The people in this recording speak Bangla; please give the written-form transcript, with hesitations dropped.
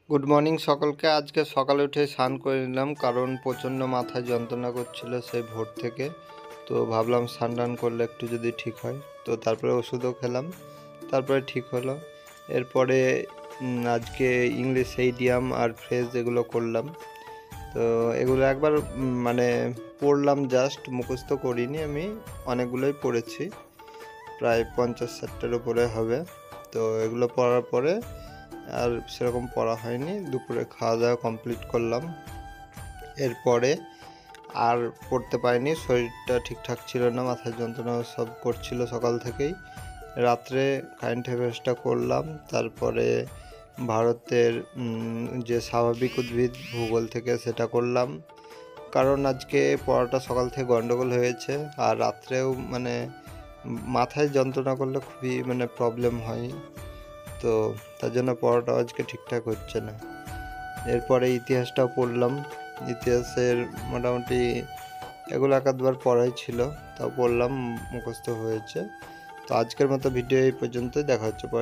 গুড মর্নিং সকলকে। আজকে সকালে উঠে স্নান করে নিলাম, কারণ প্রচণ্ড মাথায় যন্ত্রণা করছিল সেই ভোর থেকে। তো ভাবলাম স্নান টান করলে একটু যদি ঠিক হয়, তো তারপরে ওষুধও খেলাম, তারপরে ঠিক হলো। এরপরে আজকে ইংলিশ ইডিয়াম আর ফ্রেজ এগুলো করলাম। তো এগুলো একবার মানে পড়লাম, জাস্ট মুখস্থ করিনি, আমি অনেকগুলোই পড়েছি, প্রায় 50-60টার উপরে হবে। তো এগুলো পড়ার পরে আর সেরকম পড়া হয়নি। দুপুরে খাওয়া দাওয়া কমপ্লিট করলাম, এরপরে আর পড়তে পারিনি, শরীরটা ঠিকঠাক ছিল না, মাথার যন্ত্রণা সব করছিল সকাল থেকেই। রাত্রে কারেন্ট অ্যাফেয়ার্সটা করলাম, তারপরে ভারতের যে স্বাভাবিক উদ্ভিদ ভূগোল থেকে সেটা করলাম, কারণ আজকে পড়াটা সকাল থেকে গন্ডগোল হয়েছে। আর রাত্রেও মানে মাথায় যন্ত্রণা করলে খুবই প্রবলেম হয়, তো তার জন্য পড়াটা আজকে ঠিকঠাক হচ্ছে না। এরপরে ইতিহাসটাও পড়লাম। ইতিহাসের মোটামুটি এগুলো এক আধবার পড়াই ছিল, তাও পড়লাম, মুখস্থ হয়েছে। তো আজকের মতো ভিডিও এই পর্যন্তই, দেখা হচ্ছে পরে।